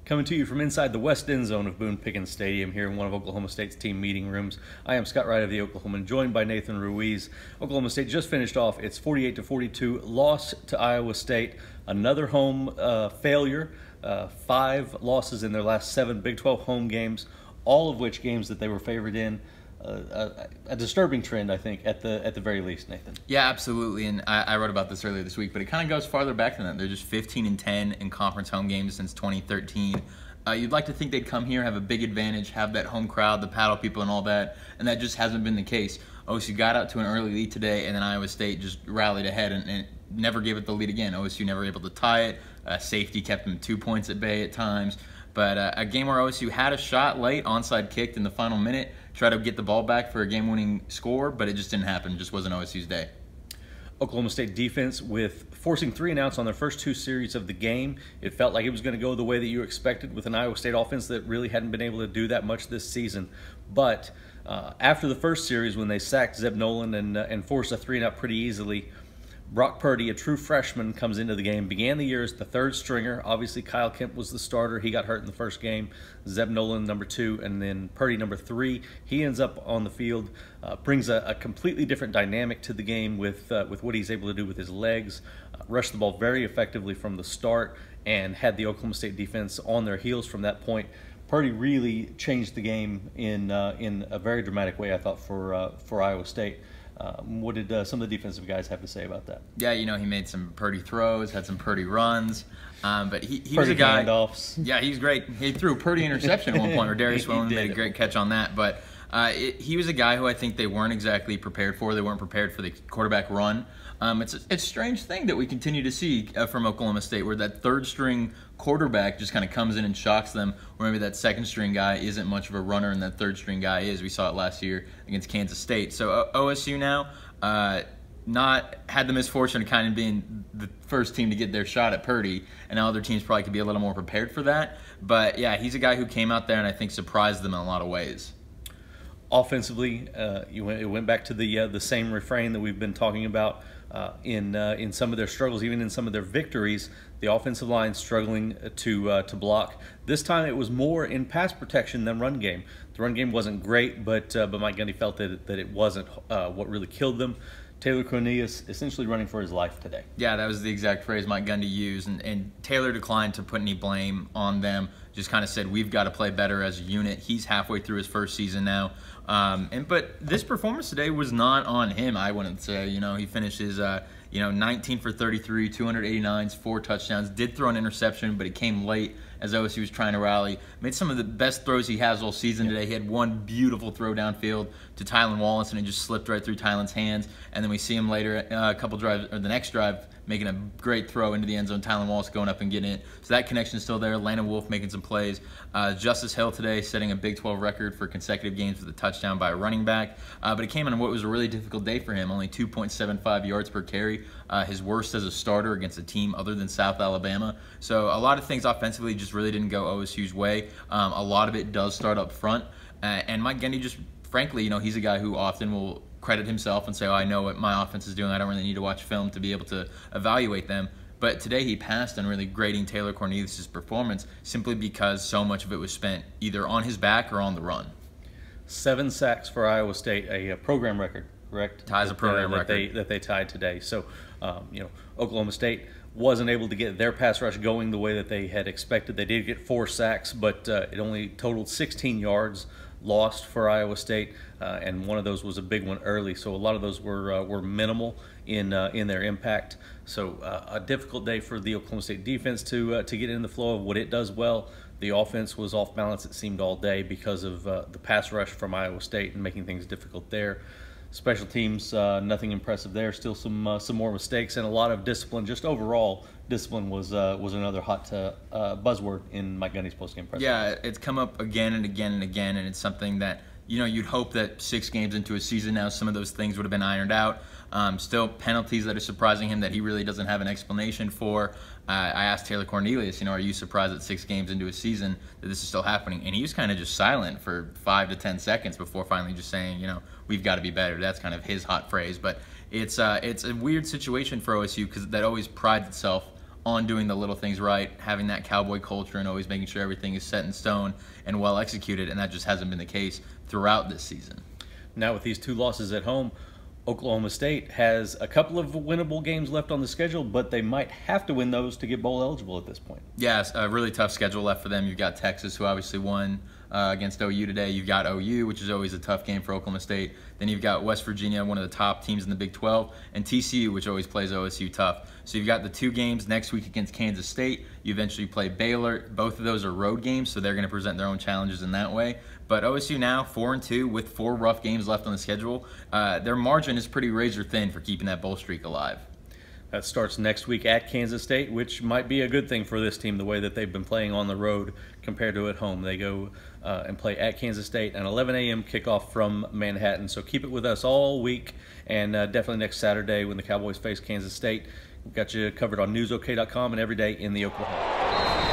Coming to you from inside the west end zone of Boone Pickens Stadium here in one of Oklahoma State's team meeting rooms. I am Scott Wright of the Oklahoman, joined by Nathan Ruiz. Oklahoma State just finished off its 48-42 loss to Iowa State. Another home failure, 5 losses in their last 7 Big 12 home games, all of which games that they were favored in. A disturbing trend, I think, at the very least, Nathan. Yeah, absolutely, and I wrote about this earlier this week, but it kind of goes farther back than that. They're just 15-10 in conference home games since 2013. You'd like to think they'd come here, have a big advantage, have that home crowd, the paddle people and all that, and that just hasn't been the case. OSU got out to an early lead today, and then Iowa State just rallied ahead and never gave it the lead again. OSU never able to tie it. Safety kept them 2 points at bay at times. But a game where OSU had a shot late, onside kicked in the final minute, tried to get the ball back for a game-winning score, but it just didn't happen. It just wasn't OSU's day. Oklahoma State defense with forcing 3 and outs on their first 2 series of the game. It felt like it was going to go the way that you expected with an Iowa State offense that really hadn't been able to do that much this season. But after the first series, when they sacked Zeb Nolan and forced a 3 and out pretty easily, Brock Purdy, a true freshman, comes into the game. Began the year as the 3rd stringer. Obviously, Kyle Kemp was the starter. He got hurt in the first game. Zeb Nolan, number 2, and then Purdy, number 3. He ends up on the field, brings a completely different dynamic to the game with what he's able to do with his legs. Rushed the ball very effectively from the start and had the Oklahoma State defense on their heels from that point. Purdy really changed the game in a very dramatic way, I thought, for Iowa State. What did some of the defensive guys have to say about that? Yeah, he made some Purdy throws, had some Purdy runs, but he was Purdy a guy. Handoffs. Yeah, he's great. He threw a Purdy interception at one point where Darius Williams made a great catch on that. But he was a guy who I think they weren't exactly prepared for. They weren't prepared for the quarterback run. It's a strange thing that we continue to see from Oklahoma State, where that 3rd string quarterback just kind of comes in and shocks them, or maybe that 2nd string guy isn't much of a runner and that 3rd string guy is. We saw it last year against Kansas State. So OSU now not had the misfortune of kind of being the first team to get their shot at Purdy, and now other teams probably could be a little more prepared for that. But yeah, he's a guy who came out there and I think surprised them in a lot of ways. Offensively, it went back to the same refrain that we've been talking about in some of their struggles, even in some of their victories. The offensive line struggling to block. This time it was more in pass protection than run game. The run game wasn't great, but Mike Gundy felt that it wasn't what really killed them. Taylor Cornelius essentially running for his life today. Yeah, that was the exact phrase Mike Gundy used, and Taylor declined to put any blame on them. Just kind of said, we've got to play better as a unit. He's halfway through his first season now. But this performance today was not on him, I wouldn't say. He finishes 19 for 33, 289, 4 touchdowns. Did throw an interception, but it came late as OSU was trying to rally. Made some of the best throws he has all season today. He had one beautiful throw downfield to Tylan Wallace, and it just slipped right through Tylan's hands. And then we see him later, a couple drives, or the next drive, making a great throw into the end zone. Tylan Wallace going up and getting it. So that connection is still there. Landon Wolf making some plays. Justice Hill today setting a Big 12 record for consecutive games with a touchdown by a running back. But it came on what was a really difficult day for him. Only 2.75 yards per carry. His worst as a starter against a team other than South Alabama. So a lot of things offensively just really didn't go OSU's way. A lot of it does start up front. And Mike Gundy just, frankly, he's a guy who often will credit himself and say, oh, I know what my offense is doing. I don't really need to watch film to be able to evaluate them. But today he passed on really grading Taylor Cornelius' performance simply because so much of it was spent either on his back or on the run. 7 sacks for Iowa State, a program record, correct? Ties a program record. That they tied today. So, Oklahoma State wasn't able to get their pass rush going the way that they had expected. They did get 4 sacks, but it only totaled 16 yards lost for Iowa State, and one of those was a big one early. So a lot of those were minimal in their impact. So a difficult day for the Oklahoma State defense to get in the flow of what it does well. The offense was off balance, it seemed, all day because of the pass rush from Iowa State and making things difficult there. Special teams, nothing impressive there. Still some more mistakes and a lot of discipline. Just overall, discipline was another hot buzzword in Mike Gundy's postgame press. Yeah, it's come up again and again and again, and it's something that you'd hope that 6 games into a season now, some of those things would have been ironed out. Still penalties that are surprising him that he really doesn't have an explanation for. I asked Taylor Cornelius, are you surprised that 6 games into a season that this is still happening? And he was kind of just silent for 5 to 10 seconds before finally just saying, we've got to be better. That's kind of his hot phrase. But it's a weird situation for OSU because that always prides itself on doing the little things right, having that Cowboy culture and always making sure everything is set in stone and well executed, and that just hasn't been the case throughout this season. Now with these 2 losses at home, Oklahoma State has a couple of winnable games left on the schedule, but they might have to win those to get bowl eligible at this point. Yeah, it's a really tough schedule left for them. You've got Texas, who obviously won against OU today. You've got OU, which is always a tough game for Oklahoma State. Then you've got West Virginia, one of the top teams in the Big 12, and TCU, which always plays OSU tough. So you've got the 2 games next week against Kansas State. You eventually play Baylor. Both of those are road games, so they're going to present their own challenges in that way. But OSU now 4-2 with 4 rough games left on the schedule. Their margin is pretty razor thin for keeping that bowl streak alive. That starts next week at Kansas State, which might be a good thing for this team, the way that they've been playing on the road compared to at home. They go and play at Kansas State, an 11 a.m. kickoff from Manhattan. So keep it with us all week, and definitely next Saturday when the Cowboys face Kansas State. We've got you covered on newsok.com and every day in the Oklahoma.